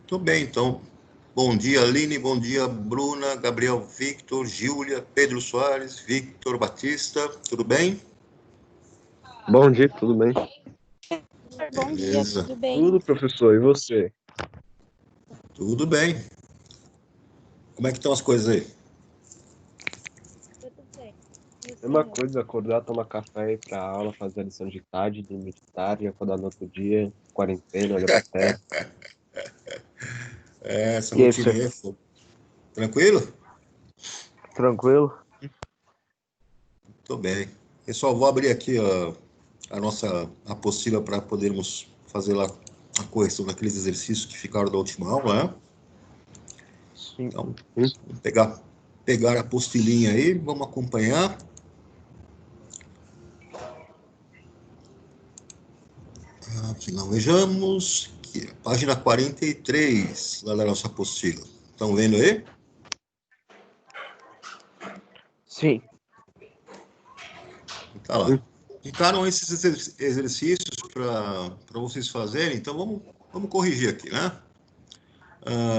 Tudo bem, então. Bom dia, Aline, bom dia, Bruna, Gabriel Victor, Júlia, Pedro Soares, Victor Batista, tudo bem? Bom dia, tudo bem? Bom dia, Beleza. tudo bem? Tudo, professor, e você? Tudo bem. Como é que estão as coisas aí? Tudo bem. E o Mesma senhor? coisa, acordar, tomar café, ir pra aula, fazer a lição de tarde, dormir de tarde, acordar no outro dia, quarentena, olhar pra tela. Essa E aí, rotina aí você, é fogo. Tranquilo? tranquilo? Tô bem. Pessoal, vou abrir aqui a nossa apostila para podermos fazer lá a correção daqueles exercícios que ficaram da última aula, né? Sim. Então, vamos pegar a apostilinha aí, vamos acompanhar. Se não vejamos, aqui, página 43 lá da nossa apostila. Estão vendo aí? Sim. Tá lá. Ficaram esses exercícios para vocês fazerem, então vamos corrigir aqui, né?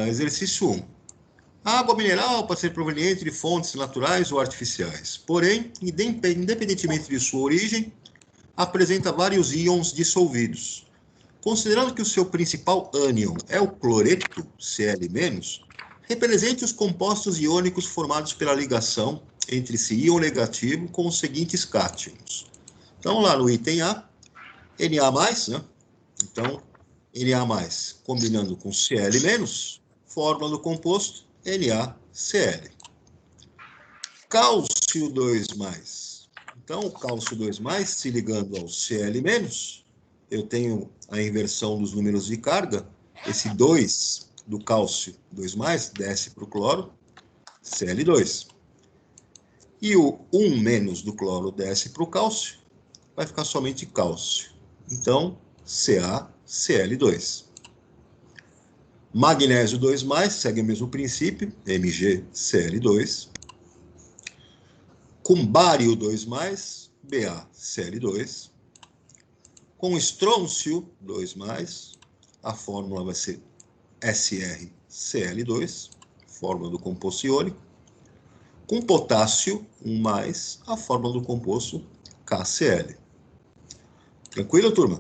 Exercício 1. A água mineral pode ser proveniente de fontes naturais ou artificiais. Porém, independentemente de sua origem, apresenta vários íons dissolvidos. Considerando que o seu principal ânion é o cloreto, Cl-, represente os compostos iônicos formados pela ligação entre esse íon negativo com os seguintes cátions. Então, lá no item A, Na+, né? Então, Na+, combinando com Cl-, fórmula do composto NaCl. Cálcio 2+. Então, o cálcio 2+, se ligando ao Cl-, eu tenho a inversão dos números de carga. Esse 2 do cálcio 2+, desce para o cloro, Cl2. E o 1- do cloro desce para o cálcio, vai ficar somente cálcio. Então, CaCl2. Magnésio 2+, segue o mesmo princípio, MgCl2. Com bário 2+, BaCl2. Com estrôncio 2+, a fórmula vai ser SrCl2, fórmula do composto iônico. Com potássio 1+, a fórmula do composto KCl. Tranquilo, turma?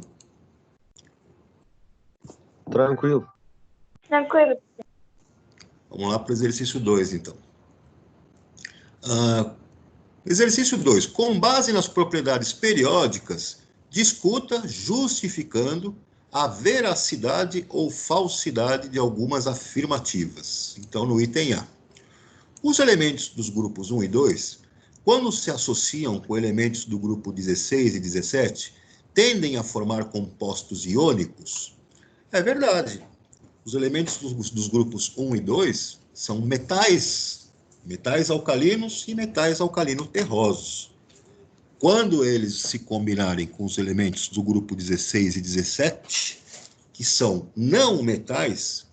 Tranquilo. Tranquilo. Vamos lá para o exercício 2, então. Exercício 2. Com base nas propriedades periódicas, discuta justificando a veracidade ou falsidade de algumas afirmativas. Então, no item A. Os elementos dos grupos 1 e 2, quando se associam com elementos do grupo 16 e 17, tendem a formar compostos iônicos? É verdade. Os elementos dos grupos 1 e 2 são metais alcalinos e metais alcalino-terrosos. Quando eles se combinarem com os elementos do grupo 16 e 17, que são não metais,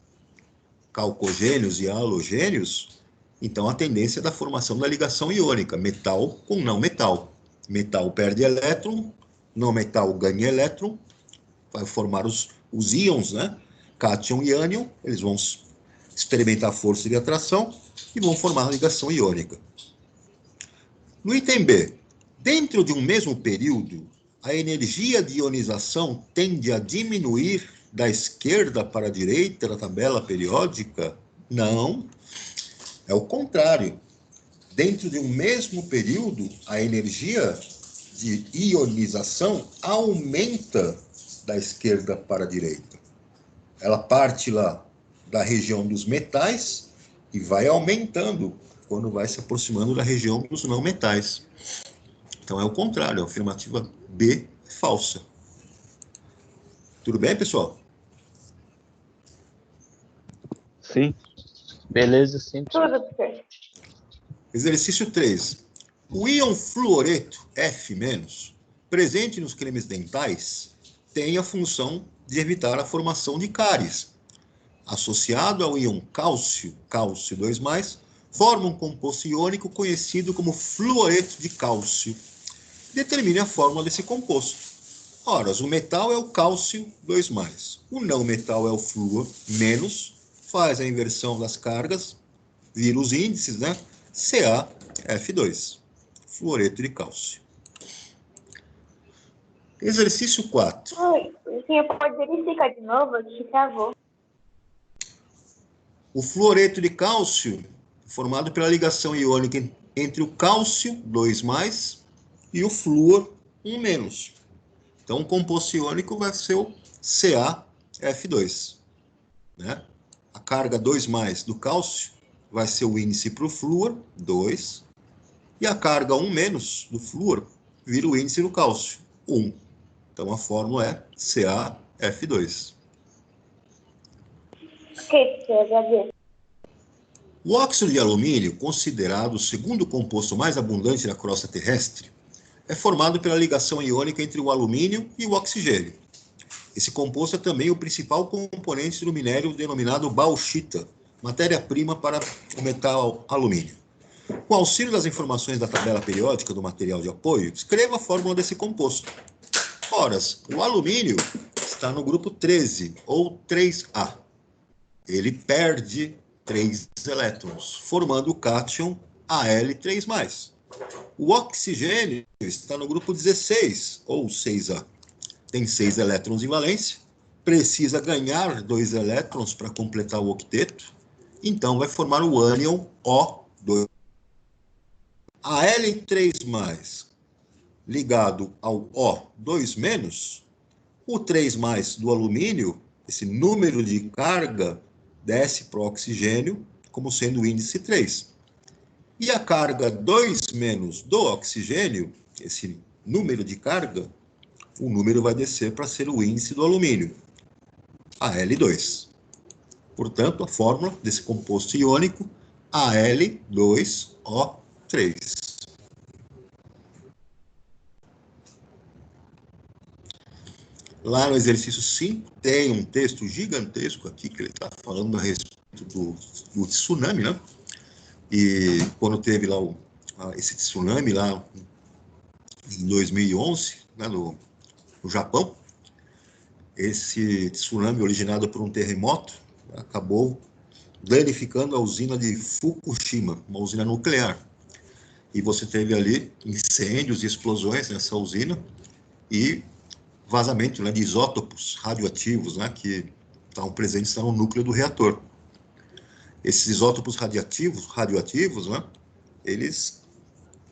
calcogênios e halogênios, então a tendência é da formação da ligação iônica, metal com não metal. Metal perde elétron, não metal ganha elétron, vai formar os íons, né? Cátion e ânion, eles vão experimentar a força de atração e vão formar a ligação iônica. No item B, dentro de um mesmo período, a energia de ionização tende a diminuir da esquerda para a direita da tabela periódica? Não, é o contrário. Dentro de um mesmo período, a energia de ionização aumenta da esquerda para a direita. Ela parte lá da região dos metais e vai aumentando quando vai se aproximando da região dos não metais. Então é o contrário, a afirmativa B é falsa. Tudo bem, pessoal? Sim. Beleza, sim. Tudo bem. Exercício 3. O íon fluoreto, F-, presente nos cremes dentais, tem a função de evitar a formação de cáries. Associado ao íon cálcio, cálcio 2+, forma um composto iônico conhecido como fluoreto de cálcio. Determine a fórmula desse composto. Ora, o metal é o cálcio 2+, o não metal é o flúor menos, faz a inversão das cargas, vira os índices, né? CaF2, fluoreto de cálcio. Exercício 4. Oi, o senhor pode verificar de novo que travou. O fluoreto de cálcio, formado pela ligação iônica entre o cálcio, 2+, e o flúor, 1-. Então, o composto iônico vai ser o CaF2. Né? A carga 2+ do cálcio vai ser o índice para o flúor, 2. E a carga 1- do flúor vira o índice do cálcio, 1. Então, a fórmula é CaF2. Ok, senhor, agradeço. O óxido de alumínio, considerado o segundo composto mais abundante na crosta terrestre, é formado pela ligação iônica entre o alumínio e o oxigênio. Esse composto é também o principal componente do minério denominado bauxita, matéria-prima para o metal alumínio. Com auxílio das informações da tabela periódica do material de apoio, escreva a fórmula desse composto. Ora, o alumínio está no grupo 13, ou 3A. Ele perde 3 elétrons, formando o cátion Al3+. O oxigênio está no grupo 16, ou 6A. Tem 6 elétrons em valência, precisa ganhar 2 elétrons para completar o octeto, então vai formar o ânion O2. A L3+, ligado ao O2-, o 3+ do alumínio, esse número de carga, desce para o oxigênio como sendo o índice 3. E a carga 2- do oxigênio, esse número de carga, o número vai descer para ser o índice do alumínio, Al2. Portanto, a fórmula desse composto iônico, Al2O3. Lá no exercício 5, tem um texto gigantesco aqui, que ele está falando a respeito do tsunami, né? E quando teve lá esse tsunami, lá em 2011, né, no Japão, esse tsunami originado por um terremoto acabou danificando a usina de Fukushima, uma usina nuclear. E você teve ali incêndios e explosões nessa usina e vazamento, né, de isótopos radioativos, né, que estavam presentes no núcleo do reator. Esses isótopos radioativos, né, eles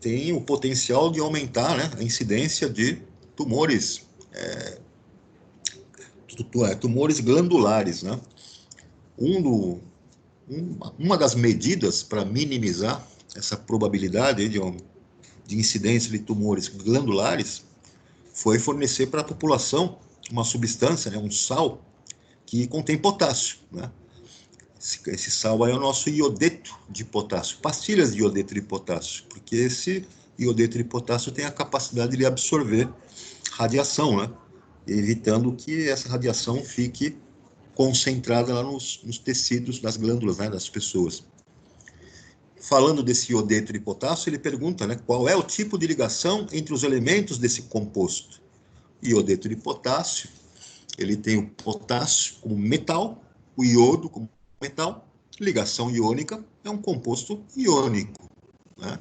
têm o potencial de aumentar, né, a incidência de tumores, tumores glandulares, né. Uma das medidas para minimizar essa probabilidade de incidência de tumores glandulares foi fornecer para a população uma substância, né, um sal, que contém potássio, né? Esse sal é o nosso iodeto de potássio, pastilhas de iodeto de potássio, porque esse iodeto de potássio tem a capacidade de absorver radiação, né? Evitando que essa radiação fique concentrada lá nos tecidos das glândulas, né, das pessoas. Falando desse iodeto de potássio, ele pergunta, né, qual é o tipo de ligação entre os elementos desse composto. Iodeto de potássio, ele tem o potássio como metal, o iodo como metal, ligação iônica é um composto iônico, né?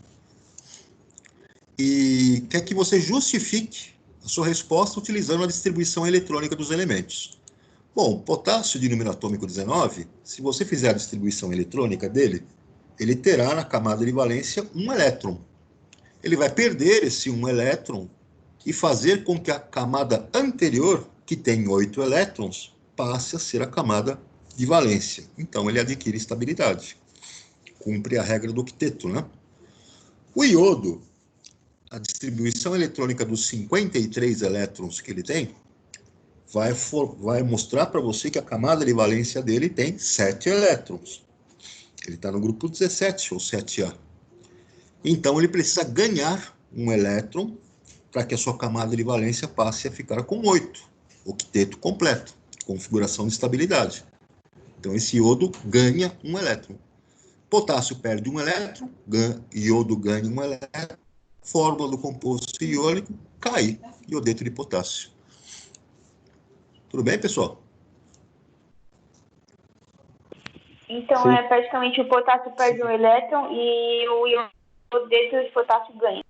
E quer que você justifique a sua resposta utilizando a distribuição eletrônica dos elementos. Bom, potássio de número atômico 19, se você fizer a distribuição eletrônica dele, ele terá na camada de valência um elétron. Ele vai perder esse um elétron e fazer com que a camada anterior, que tem 8 elétrons, passe a ser a camada de valência. Então, ele adquire estabilidade. Cumpre a regra do octeto, né? O iodo, a distribuição eletrônica dos 53 elétrons que ele tem, vai mostrar para você que a camada de valência dele tem 7 elétrons. Ele está no grupo 17, ou 7A. Então, ele precisa ganhar um elétron para que a sua camada de valência passe a ficar com 8, octeto completo, configuração de estabilidade. Então, esse iodo ganha um elétron. Potássio perde um elétron, iodo ganha um elétron, fórmula do composto iônico, Ki, iodeto de potássio. Tudo bem, pessoal? Então, Sim. praticamente o potássio perde um elétron e o iodo dentro de potássio ganha.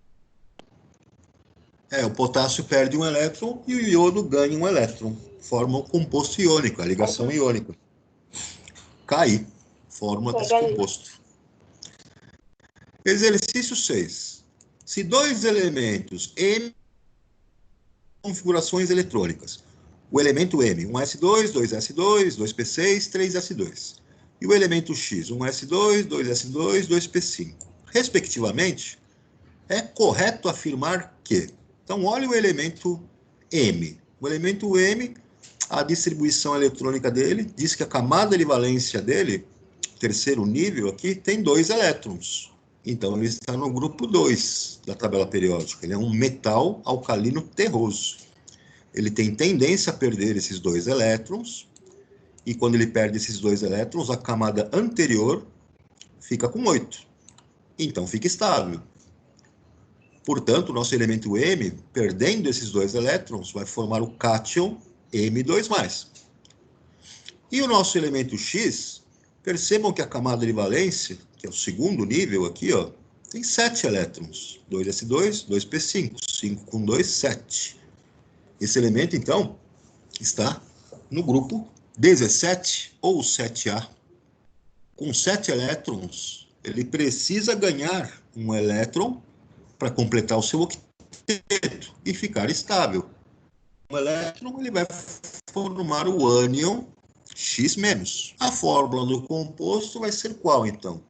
O potássio perde um elétron e o iodo ganha um elétron. Forma o composto iônico, a ligação iônica. Ki, fórmula desse composto. Exercício 6. Se dois elementos M configurações eletrônicas, o elemento M, 1s2, 2s2, 2p6, 3s2, e o elemento X, 1s2, 2s2, 2p5, respectivamente, é correto afirmar que... Então, olha o elemento M. O elemento M, a distribuição eletrônica dele, diz que a camada de valência dele, terceiro nível aqui, tem 2 elétrons. Então, ele está no grupo 2 da tabela periódica. Ele é um metal alcalino terroso. Ele tem tendência a perder esses 2 elétrons, e quando ele perde esses 2 elétrons, a camada anterior fica com 8. Então, fica estável. Portanto, o nosso elemento M, perdendo esses 2 elétrons, vai formar o cátion M2+. E o nosso elemento X, percebam que a camada de valência, que é o segundo nível aqui, ó, tem 7 elétrons. 2s2, 2p5, 5 com 2, 7. Esse elemento, então, está no grupo 17 ou 7A. Com 7 elétrons, ele precisa ganhar um elétron para completar o seu octeto e ficar estável. Um elétron ele vai formar o ânion X-. A fórmula do composto vai ser qual, então?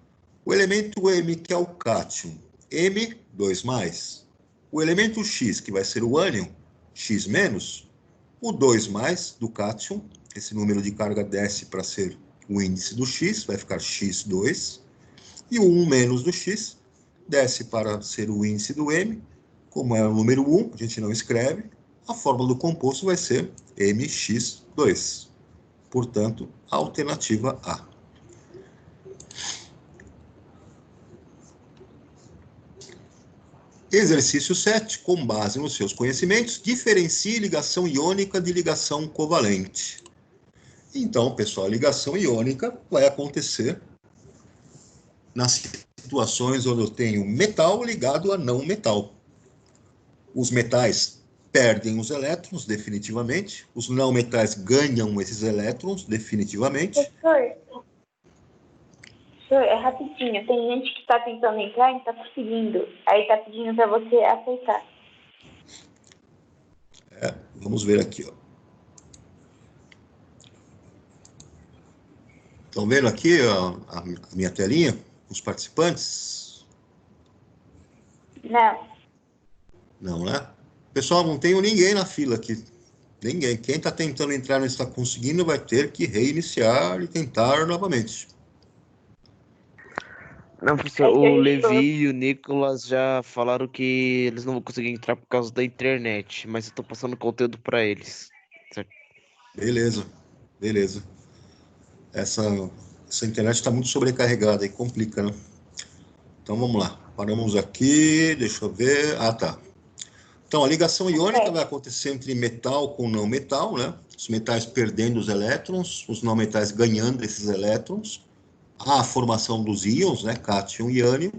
O elemento M, que é o cátion, M2+. O elemento X, que vai ser o ânion, X-, o 2+ do cátion, esse número de carga desce para ser o índice do X, vai ficar X2, e o 1- do X desce para ser o índice do M, como é o número 1, a gente não escreve, a fórmula do composto vai ser MX2. Portanto, a alternativa A. Exercício 7. Com base nos seus conhecimentos, diferencie ligação iônica de ligação covalente. Então, pessoal, a ligação iônica vai acontecer nas situações onde eu tenho metal ligado a não metal. Os metais perdem os elétrons definitivamente, os não metais ganham esses elétrons definitivamente. Professor, é rapidinho. Tem gente que está tentando entrar e não está conseguindo. Aí está pedindo para você aceitar. Vamos ver aqui, ó. Estão vendo aqui a minha telinha, os participantes? Não. Não, né? Pessoal, não tenho ninguém na fila aqui. Ninguém. Quem está tentando entrar e não está conseguindo vai ter que reiniciar e tentar novamente. Não, professor, o Levi e o Nicolas já falaram que eles não vão conseguir entrar por causa da internet, mas eu tô passando conteúdo para eles. Certo? Beleza, beleza. Essa internet está muito sobrecarregada e complica, né? Então vamos lá. Paramos aqui, deixa eu ver. Ah, tá. Então, a ligação iônica vai acontecer entre metal com não metal, né? Os metais perdendo os elétrons, os não metais ganhando esses elétrons. A formação dos íons, né? Cátion e ânion.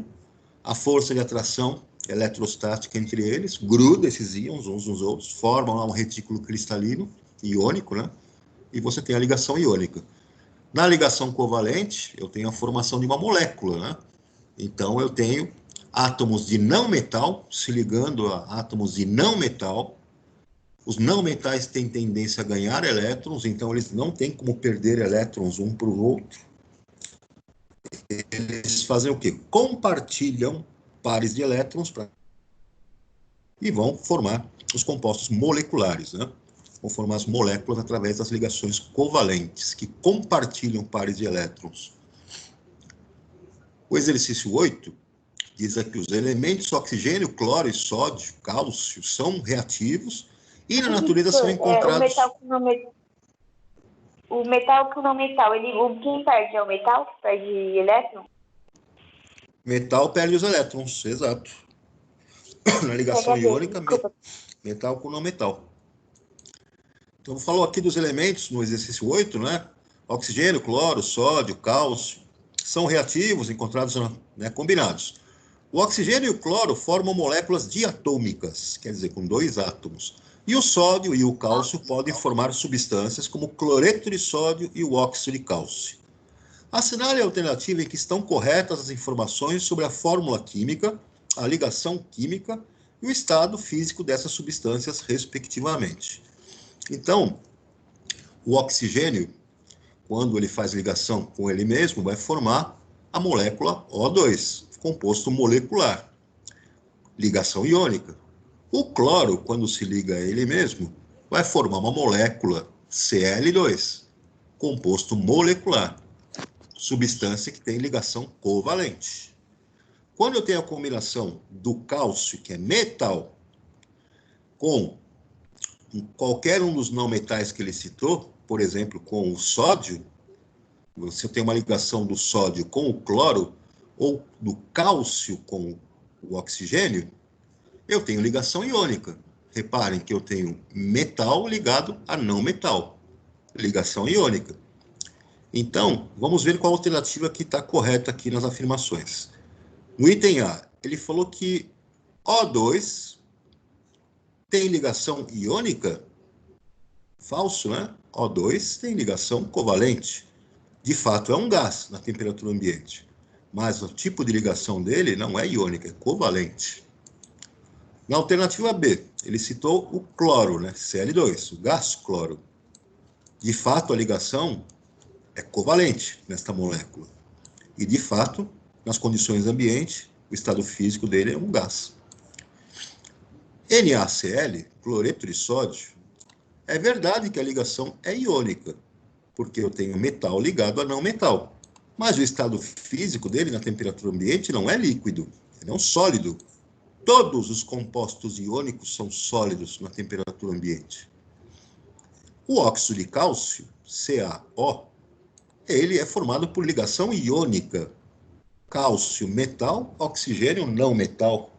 A força de atração eletrostática entre eles, gruda esses íons uns nos outros, formam lá um retículo cristalino iônico, né? E você tem a ligação iônica. Na ligação covalente, eu tenho a formação de uma molécula, né? Então, eu tenho átomos de não metal se ligando a átomos de não metal. Os não metais têm tendência a ganhar elétrons, então eles não têm como perder elétrons um para o outro. Eles fazem o quê? Compartilham pares de elétrons e vão formar os compostos moleculares, né? Vão formar as moléculas através das ligações covalentes, que compartilham pares de elétrons. O exercício 8 diz aqui os elementos oxigênio, cloro e sódio, cálcio, são reativos e na natureza são encontrados... O metal com não metal, quem perde é o metal? Perde elétron? Metal perde os elétrons, exato. Na ligação iônica, metal com não metal. Então, falou aqui dos elementos no exercício 8, né? Oxigênio, cloro, sódio, cálcio, são reativos encontrados, né, combinados. O oxigênio e o cloro formam moléculas diatômicas, quer dizer, com 2 átomos. E o sódio e o cálcio podem formar substâncias como o cloreto de sódio e o óxido de cálcio. Assinale a alternativa em que estão corretas as informações sobre a fórmula química, a ligação química e o estado físico dessas substâncias, respectivamente. Então, o oxigênio, quando ele faz ligação com ele mesmo, vai formar a molécula O2, composto molecular, ligação iônica. O cloro, quando se liga a ele mesmo, vai formar uma molécula Cl2, composto molecular, substância que tem ligação covalente. Quando eu tenho a combinação do cálcio, que é metal, com qualquer um dos não metais que ele citou, por exemplo, com o sódio, você tem uma ligação do sódio com o cloro, ou do cálcio com o oxigênio, eu tenho ligação iônica. Reparem que eu tenho metal ligado a não metal. Ligação iônica. Então, vamos ver qual alternativa que está correta aqui nas afirmações. No item A, ele falou que O2 tem ligação iônica? Falso, né? O2 tem ligação covalente. De fato, é um gás na temperatura ambiente. Mas o tipo de ligação dele não é iônica, é covalente. Na alternativa B, ele citou o cloro, né? Cl2, o gás cloro. De fato, a ligação é covalente nesta molécula. E, de fato, nas condições ambiente, o estado físico dele é um gás. NaCl, cloreto de sódio, é verdade que a ligação é iônica, porque eu tenho metal ligado a não metal. Mas o estado físico dele na temperatura ambiente não é líquido, ele é um sólido. Todos os compostos iônicos são sólidos na temperatura ambiente. O óxido de cálcio, CaO, ele é formado por ligação iônica. Cálcio, metal, oxigênio, não metal.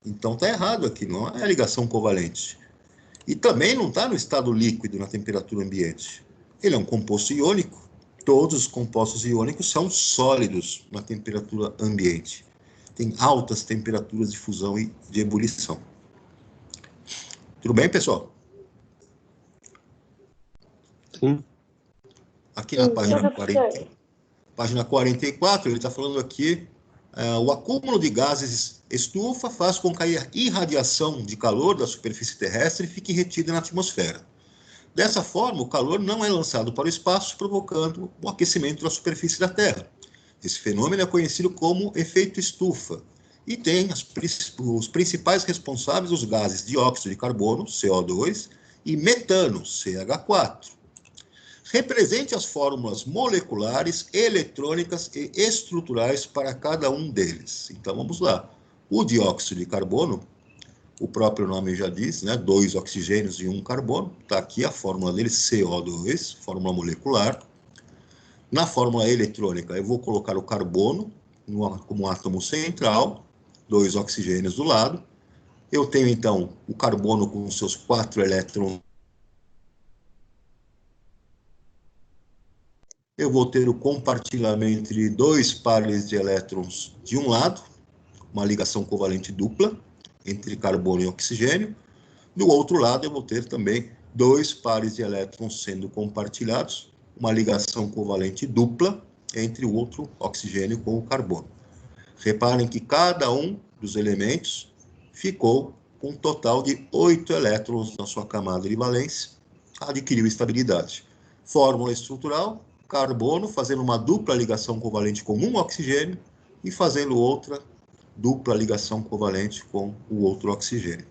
Então está errado aqui, não é ligação covalente. E também não está no estado líquido na temperatura ambiente. Ele é um composto iônico. Todos os compostos iônicos são sólidos na temperatura ambiente. Tem altas temperaturas de fusão e de ebulição. Tudo bem, pessoal? Sim. Aqui na página 44, ele está falando aqui, o acúmulo de gases estufa faz com que a irradiação de calor da superfície terrestre fique retida na atmosfera. Dessa forma, o calor não é lançado para o espaço, provocando o aquecimento da superfície da Terra. Esse fenômeno é conhecido como efeito estufa e tem os principais responsáveis os gases dióxido de carbono, CO2, e metano, CH4. Represente as fórmulas moleculares, eletrônicas e estruturais para cada um deles. Então, vamos lá. O dióxido de carbono, o próprio nome já diz, né? 2 oxigênios e 1 carbono. Está aqui a fórmula dele, CO2, fórmula molecular. Na fórmula eletrônica, eu vou colocar o carbono como átomo central, 2 oxigênios do lado. Eu tenho, então, o carbono com seus 4 elétrons. Eu vou ter o compartilhamento de 2 pares de elétrons de um lado, uma ligação covalente dupla entre carbono e oxigênio. Do outro lado, eu vou ter também 2 pares de elétrons sendo compartilhados, uma ligação covalente dupla entre o outro oxigênio com o carbono. Reparem que cada um dos elementos ficou com um total de 8 elétrons na sua camada de valência, adquiriu estabilidade. Fórmula estrutural: carbono fazendo uma dupla ligação covalente com um oxigênio e fazendo outra dupla ligação covalente com o outro oxigênio.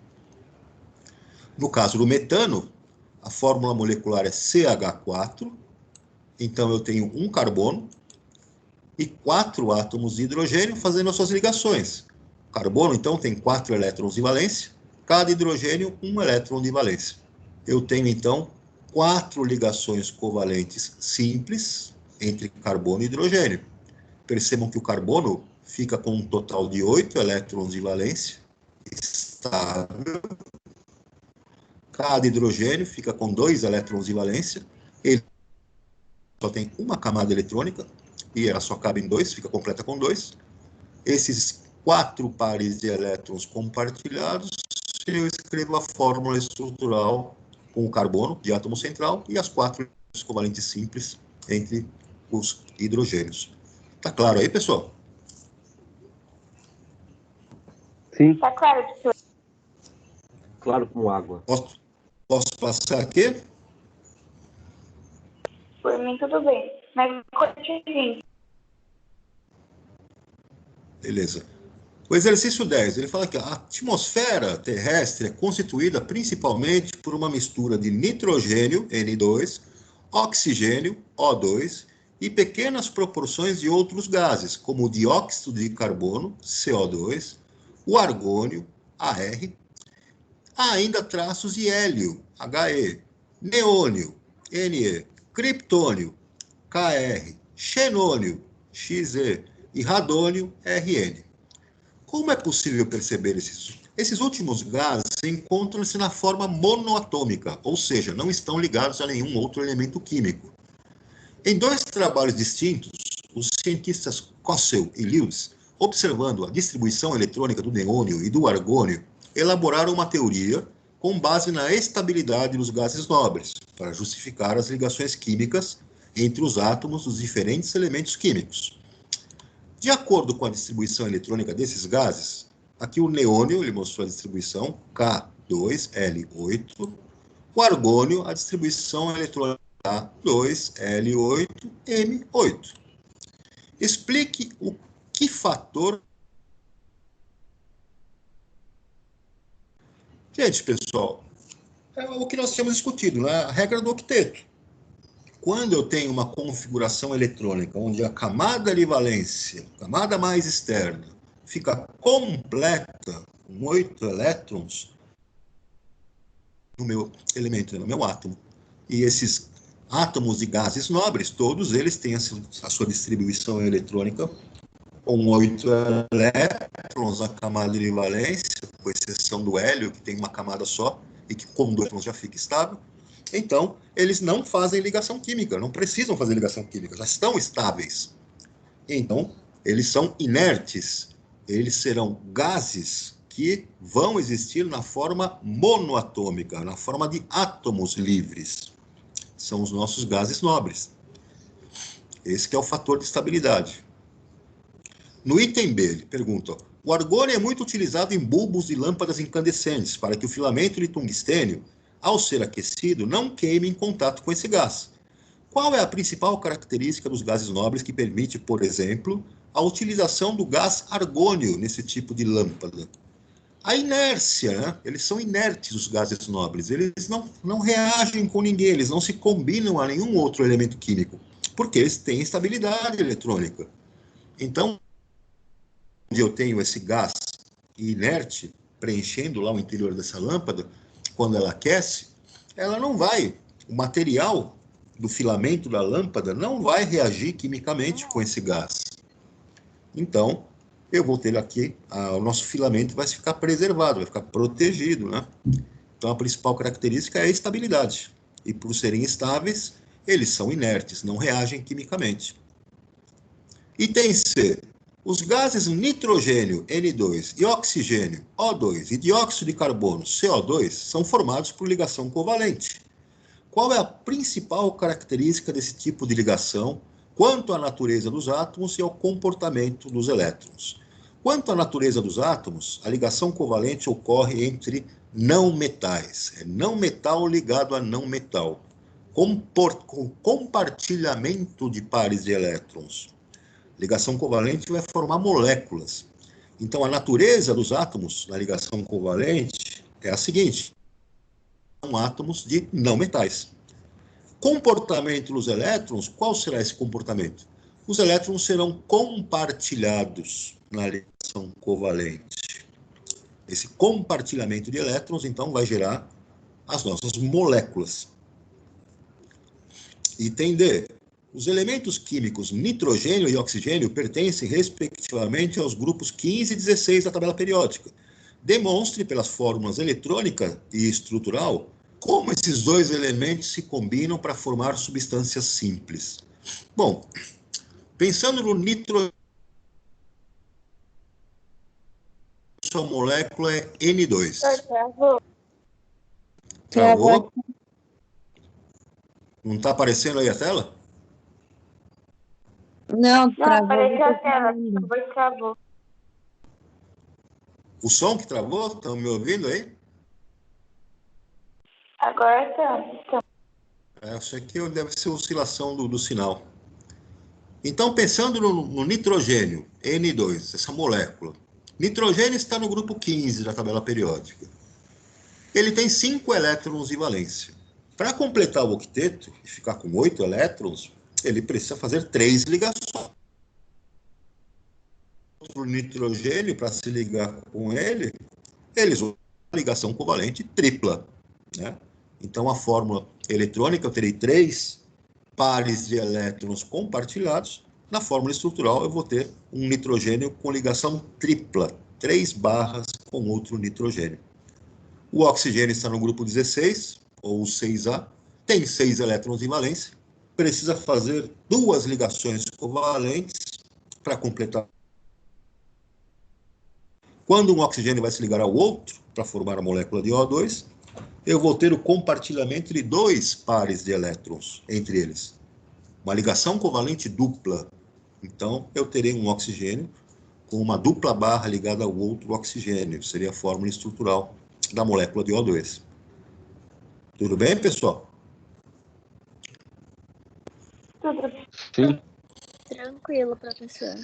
No caso do metano, a fórmula molecular é CH4, então eu tenho um carbono e 4 átomos de hidrogênio fazendo as suas ligações. O carbono, então, tem 4 elétrons de valência, cada hidrogênio 1 elétron de valência. Eu tenho, então, 4 ligações covalentes simples entre carbono e hidrogênio. Percebam que o carbono fica com um total de 8 elétrons de valência estável. Cada hidrogênio fica com 2 elétrons de valência. Ele só tem uma camada eletrônica, e ela só cabe em 2, fica completa com 2. Esses 4 pares de elétrons compartilhados, eu escrevo a fórmula estrutural com o carbono de átomo central e as 4 covalentes simples entre os hidrogênios. Tá claro aí, pessoal? Sim, Tá claro, professor? claro como água. Posso passar aqui? Por mim, tudo bem. Mas continue. Beleza. O exercício 10, ele fala que a atmosfera terrestre é constituída principalmente por uma mistura de nitrogênio, N2, oxigênio, O2, e pequenas proporções de outros gases, como o dióxido de carbono, CO2, o argônio, Ar, há ainda traços de hélio, He, neônio, Ne, criptônio, Kr, xenônio, Xe, e radônio, Rn. Como é possível perceber esses últimos gases encontram-se na forma monoatômica, ou seja, não estão ligados a nenhum outro elemento químico. Em 2 trabalhos distintos, os cientistas Kossel e Lewis, observando a distribuição eletrônica do neônio e do argônio, elaboraram uma teoria com base na estabilidade dos gases nobres, para justificar as ligações químicas entre os átomos dos diferentes elementos químicos. De acordo com a distribuição eletrônica desses gases, aqui o neônio, ele mostrou a distribuição K2L8, o argônio, a distribuição eletrônica K2L8M8. Explique o que fator... Gente, pessoal, é o que nós tínhamos discutido, né? A regra do octeto. Quando eu tenho uma configuração eletrônica onde a camada de valência, camada mais externa, fica completa com 8 elétrons no meu elemento, no meu átomo, e esses átomos de gases nobres, todos eles têm a sua distribuição eletrônica com 8 elétrons na camada de valência, com exceção do hélio, que tem uma camada só, e que com 2 elétrons já fica estável. Então, eles não fazem ligação química, não precisam fazer ligação química, já estão estáveis. Então, eles são inertes, eles serão gases que vão existir na forma monoatômica, na forma de átomos livres. São os nossos gases nobres. Esse que é o fator de estabilidade. No item B, ele pergunta, o argônio é muito utilizado em bulbos de lâmpadas incandescentes para que o filamento de tungstênio, ao ser aquecido, não queime em contato com esse gás. Qual é a principal característica dos gases nobres que permite, por exemplo, a utilização do gás argônio nesse tipo de lâmpada? A inércia, né? Eles são inertes, os gases nobres. Eles não reagem com ninguém, eles não se combinam a nenhum outro elemento químico, porque eles têm estabilidade eletrônica. Então, onde eu tenho esse gás inerte preenchendo lá o interior dessa lâmpada, quando ela aquece, ela não vai, o material do filamento da lâmpada não vai reagir quimicamente com esse gás. Então, eu vou ter aqui, o nosso filamento vai ficar preservado, vai ficar protegido, né? Então, a principal característica é a estabilidade. E por serem estáveis, eles são inertes, não reagem quimicamente. Item C. Os gases nitrogênio, N2, e oxigênio, O2, e dióxido de carbono, CO2, são formados por ligação covalente. Qual é a principal característica desse tipo de ligação quanto à natureza dos átomos e ao comportamento dos elétrons? Quanto à natureza dos átomos, a ligação covalente ocorre entre não metais. É não metal ligado a não metal. Com compartilhamento de pares de elétrons. Ligação covalente vai formar moléculas. Então, a natureza dos átomos na ligação covalente é a seguinte. São átomos de não metais. Comportamento dos elétrons, qual será esse comportamento? Os elétrons serão compartilhados na ligação covalente. Esse compartilhamento de elétrons, então, vai gerar as nossas moléculas. Item D. Os elementos químicos nitrogênio e oxigênio pertencem, respectivamente, aos grupos 15 e 16 da tabela periódica. Demonstre, pelas fórmulas eletrônica e estrutural, como esses dois elementos se combinam para formar substâncias simples. Bom, pensando no nitrogênio, sua molécula é N2. Travou. Travou? Não está aparecendo aí a tela? Não, Não, travou. apareceu a tela. Depois travou. O som que travou? Estão me ouvindo aí? Agora tá. Isso aqui deve ser oscilação do sinal. Então, pensando no nitrogênio, N2, essa molécula. Nitrogênio está no grupo 15 da tabela periódica. Ele tem 5 elétrons de valência. Para completar o octeto e ficar com 8 elétrons, ele precisa fazer 3 ligações. O nitrogênio, para se ligar com ele, eles usam a ligação covalente tripla, né? Então, a fórmula eletrônica, eu terei 3 pares de elétrons compartilhados. Na fórmula estrutural, eu vou ter um nitrogênio com ligação tripla, 3 barras com outro nitrogênio. O oxigênio está no grupo 16, ou 6A, tem 6 elétrons de valência, precisa fazer 2 ligações covalentes para completar. Quando um oxigênio vai se ligar ao outro, para formar a molécula de O2, eu vou ter o compartilhamento de 2 pares de elétrons entre eles. Uma ligação covalente dupla. Então, eu terei um oxigênio com uma dupla barra ligada ao outro oxigênio. Seria a fórmula estrutural da molécula de O2. Tudo bem, pessoal? Tudo. Sim. Tranquilo, professor.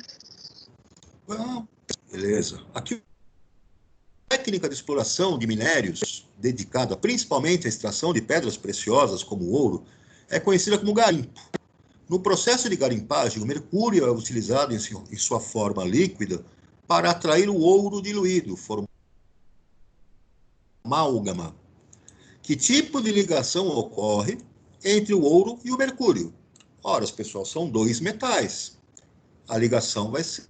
Beleza. Aqui, a técnica de exploração de minérios, dedicada principalmente à extração de pedras preciosas como o ouro, é conhecida como garimpo. No processo de garimpagem, o mercúrio é utilizado em sua forma líquida para atrair o ouro diluído, formando amálgama. Que tipo de ligação ocorre entre o ouro e o mercúrio? Ora, pessoal, são 2 metais. A ligação vai ser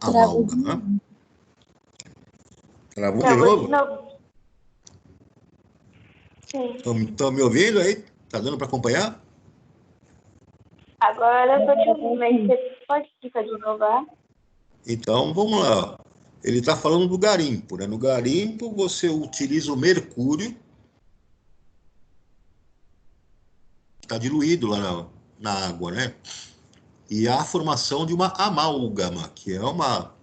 amálgama. Travou de novo? Sim. Estão me ouvindo aí? Tá dando para acompanhar? Agora eu tô te ouvindo, mas você pode explicar de novo, tá? Então, vamos lá. Ele está falando do garimpo, né? No garimpo, você utiliza o mercúrio, que está diluído lá na água, né? E há a formação de uma amálgama, que é uma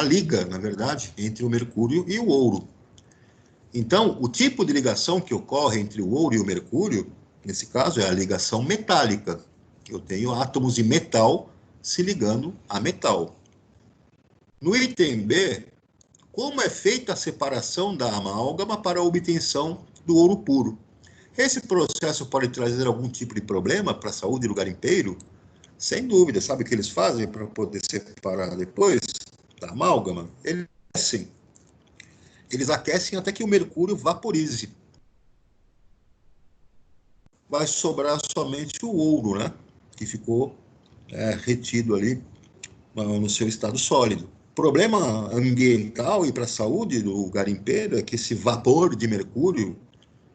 liga, na verdade, entre o mercúrio e o ouro. Então, o tipo de ligação que ocorre entre o ouro e o mercúrio, nesse caso, é a ligação metálica. Eu tenho átomos de metal se ligando a metal. No item B, como é feita a separação da amálgama para a obtenção do ouro puro? Esse processo pode trazer algum tipo de problema para a saúde do garimpeiro? Sem dúvida. Sabe o que eles fazem para poder separar depois da amálgama? Eles aquecem até que o mercúrio vaporize. Vai sobrar somente o ouro, né? Que ficou retido ali no seu estado sólido. O problema ambiental e para a saúde do garimpeiro é que esse vapor de mercúrio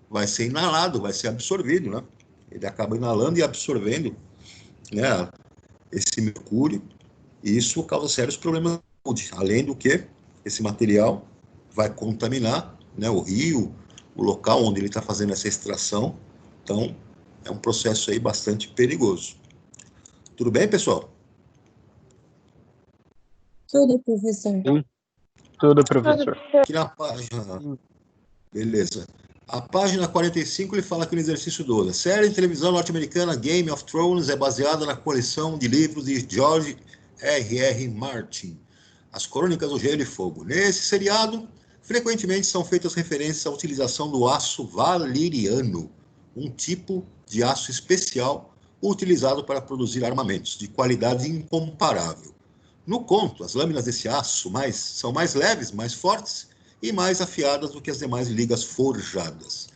vai ser inalado, vai ser absorvido, né? Ele acaba inalando e absorvendo, né, esse mercúrio, e isso causa sérios problemas de saúde. Além do que, esse material vai contaminar, né, o rio, o local onde ele está fazendo essa extração. Então, é um processo aí bastante perigoso. Tudo bem, pessoal? Tudo, professor. Sim. Tudo, professor. Aqui na página... Beleza. A página 45, ele fala aqui no exercício 12. A série de televisão norte-americana Game of Thrones é baseada na coleção de livros de George R.R. Martin, As Crônicas do Gelo e Fogo. Nesse seriado, frequentemente são feitas referências à utilização do aço valeriano, um tipo de aço especial utilizado para produzir armamentos de qualidade incomparável. No conto, as lâminas desse aço são mais leves, mais fortes e mais afiadas do que as demais ligas forjadas.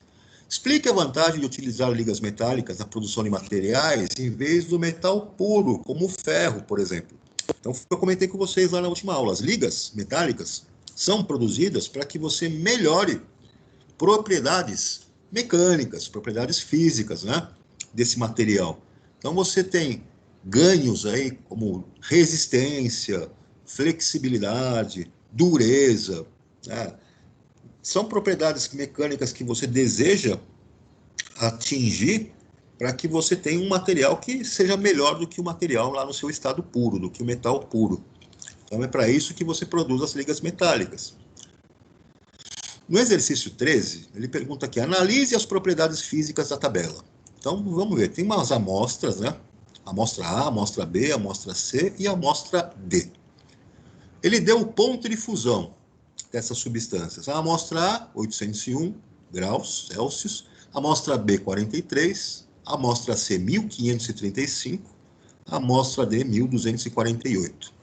Explique a vantagem de utilizar ligas metálicas na produção de materiais em vez do metal puro, como o ferro, por exemplo. Então, eu comentei com vocês lá na última aula. As ligas metálicas são produzidas para que você melhore propriedades mecânicas, propriedades físicas, né, desse material. Então, você tem ganhos aí como resistência, flexibilidade, dureza, né? São propriedades mecânicas que você deseja atingir para que você tenha um material que seja melhor do que o material lá no seu estado puro, do que o metal puro. Então, é para isso que você produz as ligas metálicas. No exercício 13, ele pergunta aqui, analise as propriedades físicas da tabela. Então, vamos ver, tem umas amostras, né? Amostra A, amostra B, amostra C e amostra D. Ele deu o ponto de fusão dessas substâncias. A amostra A, 801 graus Celsius, a amostra B, 43, a amostra C, 1535, a amostra D, 1248.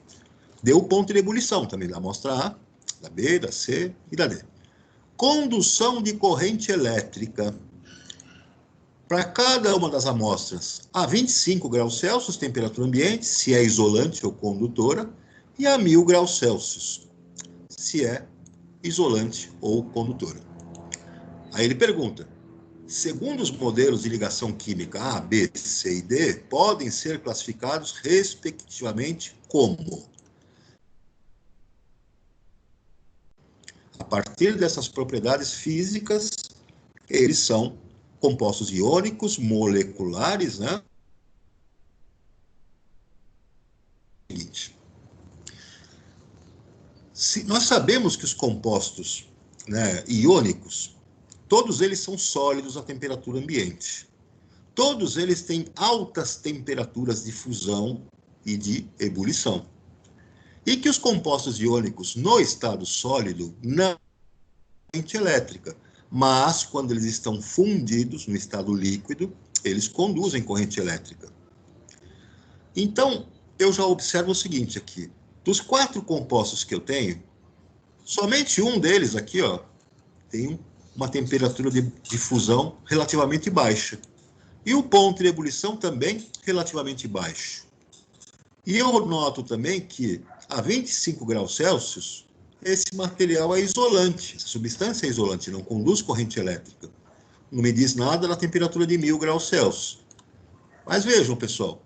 Deu o ponto de ebulição também da amostra A, da B, da C e da D. Condução de corrente elétrica. Para cada uma das amostras, a 25 graus Celsius, temperatura ambiente, se é isolante ou condutora, e a 1000 graus Celsius, se é isolante ou condutora. Aí ele pergunta, segundo os modelos de ligação química A, B, C e D, podem ser classificados respectivamente como? A partir dessas propriedades físicas, eles são compostos iônicos, moleculares, né? Nós sabemos que os compostos, né, iônicos, todos eles são sólidos à temperatura ambiente. Todos eles têm altas temperaturas de fusão e de ebulição. E que os compostos iônicos no estado sólido não têm corrente elétrica, mas quando eles estão fundidos no estado líquido, eles conduzem corrente elétrica. Então, eu já observo o seguinte aqui, dos 4 compostos que eu tenho, somente um deles aqui, ó, tem uma temperatura de fusão relativamente baixa. E o ponto de ebulição também relativamente baixo. E eu noto também que a 25 graus Celsius, esse material é isolante, essa substância é isolante, não conduz corrente elétrica. Não me diz nada na temperatura de 1000 graus Celsius. Mas vejam, pessoal,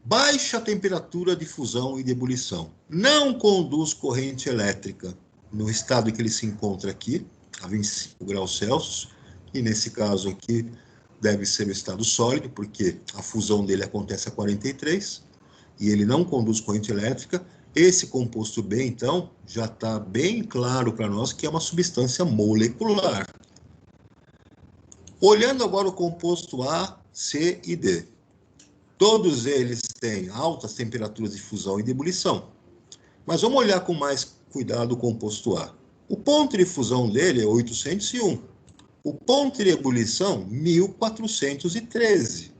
baixa temperatura de fusão e de ebulição. Não conduz corrente elétrica no estado em que ele se encontra aqui, a 25 graus Celsius, e nesse caso aqui deve ser o estado sólido, porque a fusão dele acontece a 43, e ele não conduz corrente elétrica. Esse composto B, então, já está bem claro para nós que é uma substância molecular. Olhando agora o composto A, C e D. Todos eles têm altas temperaturas de fusão e de ebulição. Mas vamos olhar com mais cuidado o composto A. O ponto de fusão dele é 801. O ponto de ebulição, 1413.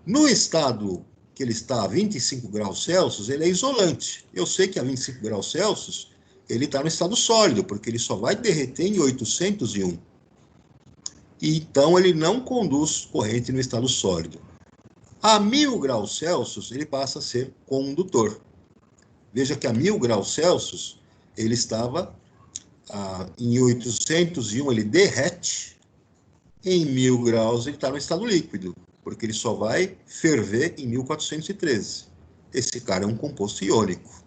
No estado que ele está a 25 graus Celsius, ele é isolante. Eu sei que a 25 graus Celsius, ele está no estado sólido, porque ele só vai derreter em 801. E, então, ele não conduz corrente no estado sólido. A 1000 graus Celsius, ele passa a ser condutor. Veja que a 1000 graus Celsius, ele estava em 801, ele derrete. Em 1000 graus, ele está no estado líquido, porque ele só vai ferver em 1413. Esse cara é um composto iônico.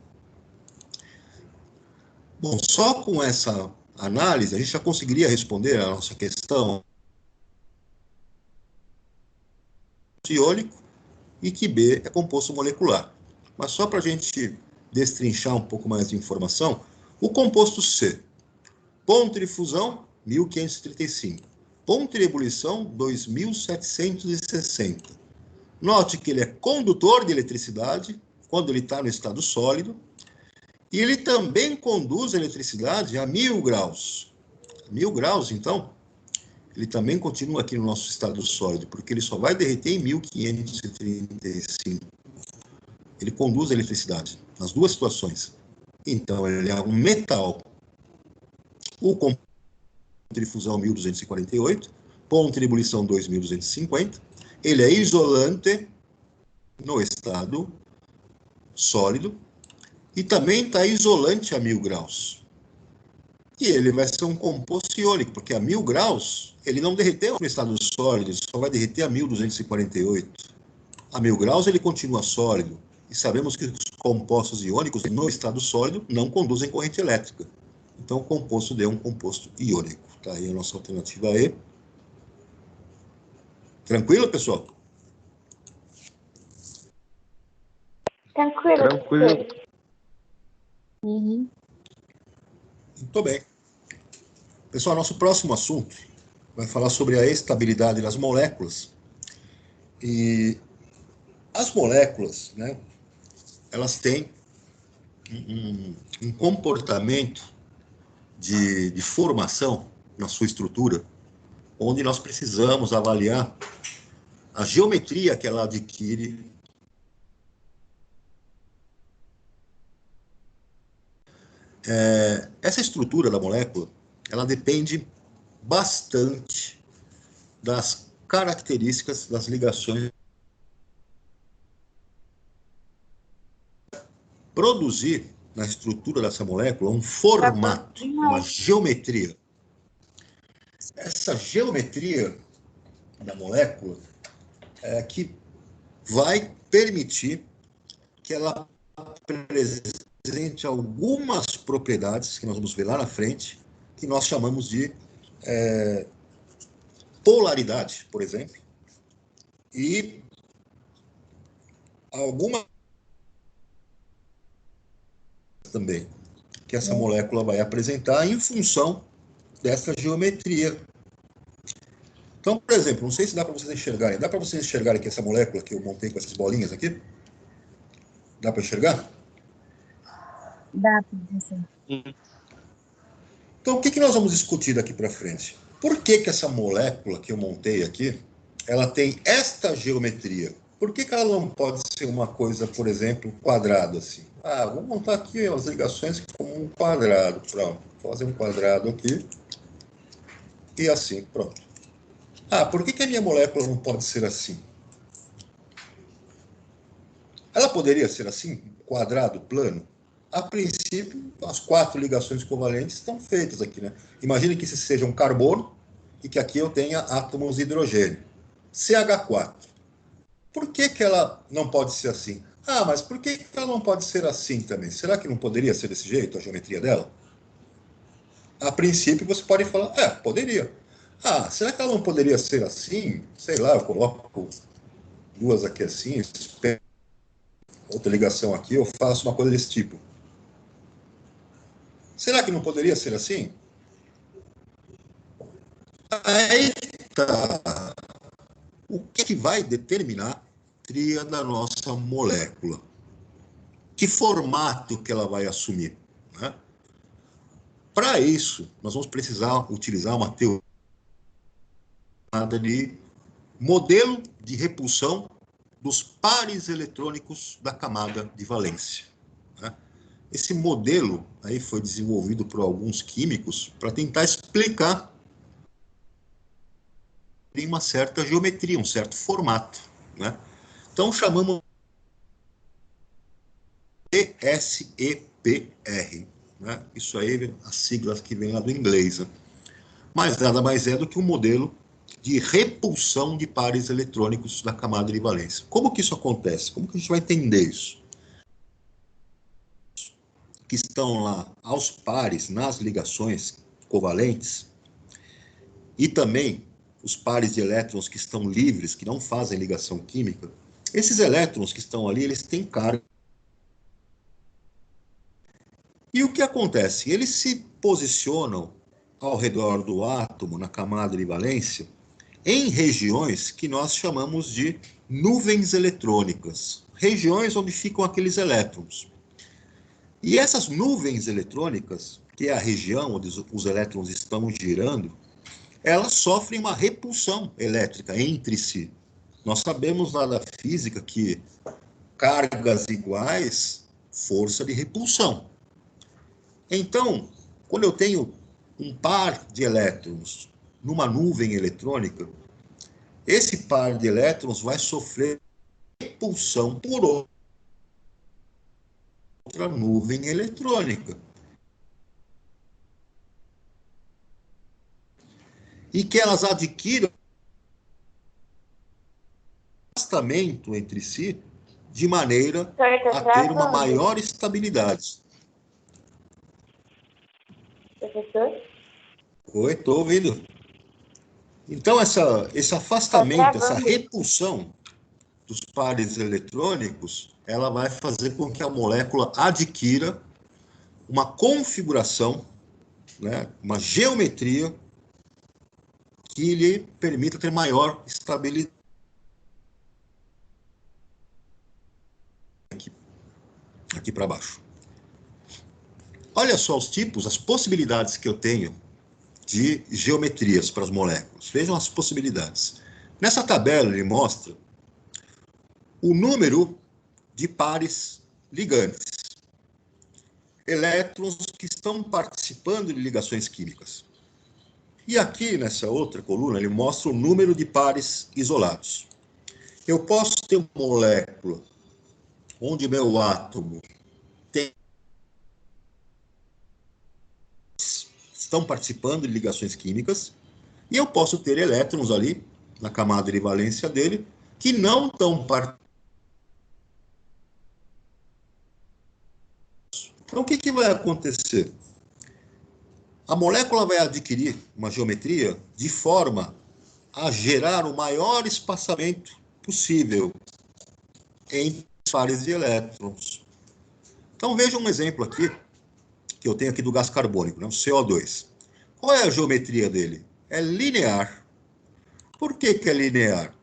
Bom, só com essa análise, a gente já conseguiria responder a nossa questão iônico e que B é composto molecular. Mas só para a gente destrinchar um pouco mais de informação, o composto C, ponto de fusão, 1535. Ponto de ebulição, 2760. Note que ele é condutor de eletricidade, quando ele está no estado sólido, e ele também conduz a eletricidade a 1000 graus. 1000 graus, então, ele também continua aqui no nosso estado sólido, porque ele só vai derreter em 1535. Ele conduz a eletricidade, nas duas situações. Então, ele é um metal. O composto de fusão 1248, ponto de ebulição 2250, ele é isolante no estado sólido e também está isolante a 1000 graus. E ele vai ser um composto iônico, porque a 1000 graus, ele não derreteu no estado sólido, ele só vai derreter a 1248. A 1000 graus ele continua sólido. E sabemos que os compostos iônicos no estado sólido não conduzem corrente elétrica. Então o composto D é um composto iônico. Tá aí a nossa alternativa E. Tranquilo, pessoal? Tranquilo, Tranquilo. professor. Uhum. Muito bem. Pessoal, nosso próximo assunto vai falar sobre a estabilidade das moléculas. E as moléculas, né, elas têm um comportamento de formação na sua estrutura, onde nós precisamos avaliar a geometria que ela adquire. Essa estrutura da molécula, ela depende bastante das características das ligações. Produzir na estrutura dessa molécula um formato, uma geometria. Essa geometria da molécula é que vai permitir que ela apresente algumas propriedades, que nós vamos ver lá na frente, que nós chamamos de polaridade, por exemplo, e algumas também que essa molécula vai apresentar em função dessa geometria. Então, por exemplo, não sei se dá para vocês enxergarem. Dá para vocês enxergarem que essa molécula que eu montei com essas bolinhas aqui? Dá para enxergar? Dá, professor. Então, o que nós vamos discutir daqui para frente? Por que essa molécula que eu montei aqui, ela tem esta geometria? Por que ela não pode ser uma coisa, por exemplo, quadrada assim? Ah, vou montar aqui as ligações como um quadrado. Pronto, vou fazer um quadrado aqui. E assim, pronto. Ah, por que a minha molécula não pode ser assim? Ela poderia ser assim, quadrado, plano? A princípio, as 4 ligações covalentes estão feitas aqui, né? Imagine que esse seja um carbono e que aqui eu tenha átomos de hidrogênio. CH4. Por que ela não pode ser assim? Ah, mas por que ela não pode ser assim também? Será que não poderia ser desse jeito, a geometria dela? A princípio, você pode falar, poderia. Ah, será que ela não poderia ser assim? Sei lá, eu coloco 2 aqui assim, outra ligação aqui, eu faço uma coisa desse tipo. Será que não poderia ser assim? Aí tá. O que vai determinar a geometria da nossa molécula? Que formato que ela vai assumir? Né? Para isso, nós vamos precisar utilizar uma teoria de modelo de repulsão dos pares eletrônicos da camada de valência. Né? Esse modelo aí foi desenvolvido por alguns químicos para tentar explicar uma certa geometria, um certo formato. Né? Então, chamamos ESEPR. Né? Isso aí, as siglas que vêm lá do inglês. Né? Mas nada mais é do que um modelo de repulsão de pares eletrônicos da camada de valência. Como que isso acontece? Como que a gente vai entender isso? Que estão lá aos pares nas ligações covalentes e também os pares de elétrons que estão livres, que não fazem ligação química, esses elétrons que estão ali, eles têm carga. E o que acontece? Eles se posicionam ao redor do átomo, na camada de valência, em regiões que nós chamamos de nuvens eletrônicas, regiões onde ficam aqueles elétrons. E essas nuvens eletrônicas, que é a região onde os elétrons estão girando, elas sofrem uma repulsão elétrica entre si. Nós sabemos lá da física que cargas iguais, força de repulsão. Então, quando eu tenho um par de elétrons numa nuvem eletrônica, esse par de elétrons vai sofrer repulsão por outra nuvem eletrônica. e que elas adquiram afastamento entre si de maneira a ter uma maior estabilidade. Professor? Oi, estou ouvindo. Então, esse afastamento, essa repulsão dos pares eletrônicos, ela vai fazer com que a molécula adquira uma configuração, né, uma geometria que lhe permita ter maior estabilidade. Aqui para baixo. Olha só os tipos, as possibilidades que eu tenho de geometrias para as moléculas. Vejam as possibilidades. Nessa tabela ele mostra o número de pares ligantes, elétrons que estão participando de ligações químicas. E aqui, nessa outra coluna, ele mostra o número de pares isolados. Eu posso ter uma molécula onde meu átomo estão participando de ligações químicas, e eu posso ter elétrons ali, na camada de valência dele, que não estão participando. Então, o que vai acontecer? A molécula vai adquirir uma geometria de forma a gerar o maior espaçamento possível entre os pares de elétrons. Então, veja um exemplo aqui, que eu tenho aqui do gás carbônico, né, o CO2. Qual é a geometria dele? É linear. Por que é linear?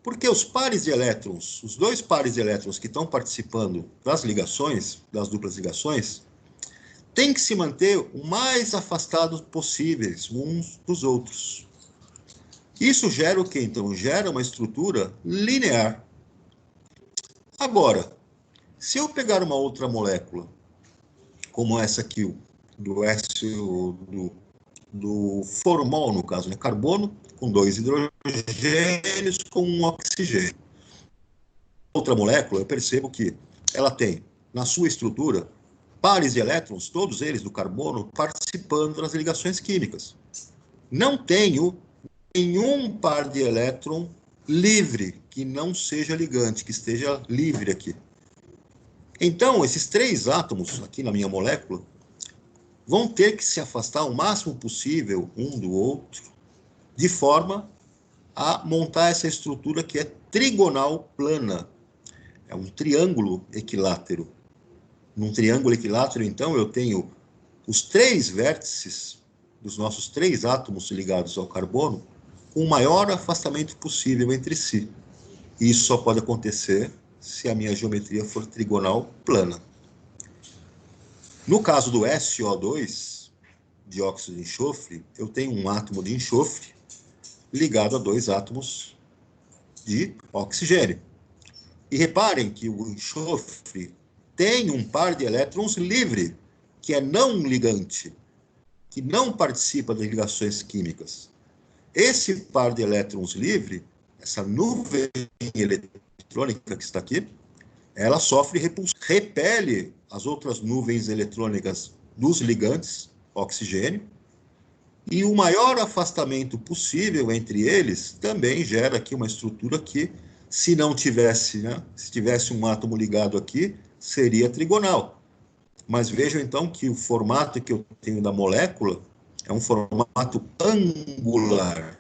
Porque os pares de elétrons, os dois pares de elétrons que estão participando das ligações, das duplas ligações, têm que se manter o mais afastados possíveis uns dos outros. Isso gera o quê? Então, gera uma estrutura linear. Agora, se eu pegar uma outra molécula, como essa aqui, do formol, no caso, né? Carbono com 2 hidrogênios com um oxigênio. Outra molécula, eu percebo que ela tem, na sua estrutura, pares de elétrons, todos eles do carbono, participando das ligações químicas. Não tenho nenhum par de elétron livre, que não seja ligante, que esteja livre aqui. Então, esses 3 átomos aqui na minha molécula vão ter que se afastar o máximo possível um do outro, de forma a montar essa estrutura que é trigonal plana. É um triângulo equilátero. Num triângulo equilátero, então, eu tenho os 3 vértices dos nossos 3 átomos ligados ao carbono com o maior afastamento possível entre si. E isso só pode acontecer se a minha geometria for trigonal plana. No caso do SO2, dióxido de enxofre, eu tenho um átomo de enxofre ligado a 2 átomos de oxigênio. E reparem que o enxofre tem um par de elétrons livre, que é não ligante, que não participa das ligações químicas. Esse par de elétrons livre, essa nuvem eletrônica que está aqui, ela sofre repulsão, repele as outras nuvens eletrônicas dos ligantes, oxigênio, e o maior afastamento possível entre eles também gera aqui uma estrutura que, se não tivesse, né, se tivesse um átomo ligado aqui, seria trigonal. Mas vejam então que o formato que eu tenho da molécula é um formato angular.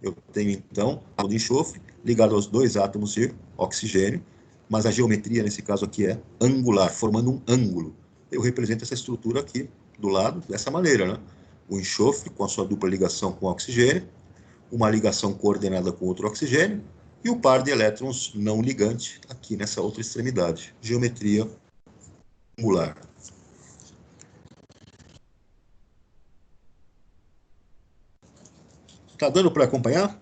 Eu tenho então átomo de enxofre ligado aos 2 átomos de oxigênio, mas a geometria nesse caso aqui é angular, formando um ângulo. Eu represento essa estrutura aqui do lado dessa maneira, né? O enxofre com a sua dupla ligação com o oxigênio, uma ligação coordenada com outro oxigênio, e o par de elétrons não ligante aqui nessa outra extremidade. Geometria angular. Está dando para acompanhar?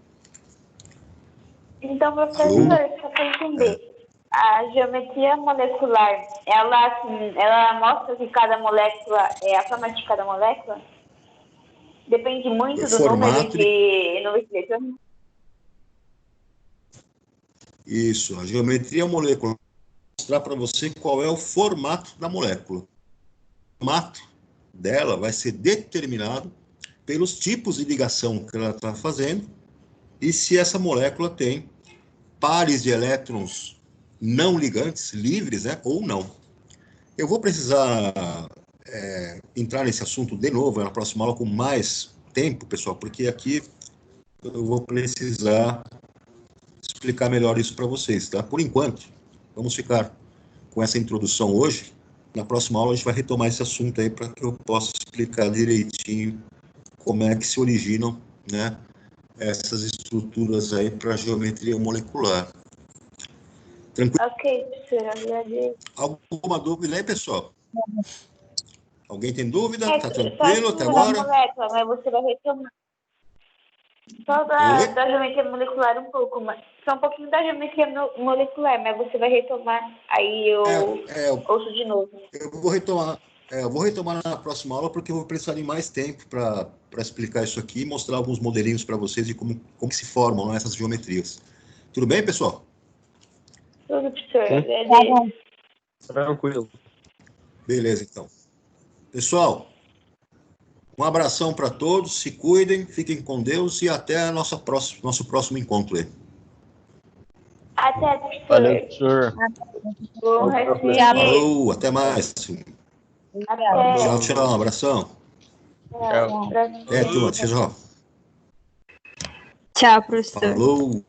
Então, professor, só para entender, a geometria molecular, ela mostra que cada molécula é a forma de cada molécula? Depende muito do número de elétrons? Isso, a geometria molecular vai mostrar para você qual é o formato da molécula. O formato dela vai ser determinado pelos tipos de ligação que ela está fazendo e se essa molécula tem pares de elétrons não ligantes, livres, né, ou não. Eu vou precisar entrar nesse assunto de novo na próxima aula com mais tempo, pessoal, porque aqui eu vou precisar explicar melhor isso para vocês, tá? Por enquanto, vamos ficar com essa introdução hoje. Na próxima aula a gente vai retomar esse assunto aí para que eu possa explicar direitinho como é que se originam, né, essas estruturas aí para geometria molecular. Tranquilo? Ok, professor, agradeço. Alguma dúvida aí, pessoal? Alguém tem dúvida? Tá Só tranquilo até da agora? molécula, mas você vai retomar. Só Oi? da geometria molecular um pouco, mas só um pouquinho da geometria molecular, mas você vai retomar, aí eu ouço de novo. Eu vou retomar na próxima aula, porque eu vou precisar de mais tempo para explicar isso aqui e mostrar alguns modelinhos para vocês de como que se formam, né, essas geometrias. Tudo bem, pessoal? Tudo, professor, Sim. agradeço. Tranquilo. Beleza, então. Pessoal, um abração para todos, se cuidem, fiquem com Deus e até nosso próximo encontro aí. Até, professor. Valeu, professor. Bom resto de Tchau. dia. Falou, até mais. Até. Tchau, tchau, um abração. Tchau. Turma, tchau. Tchau, professor. Falou.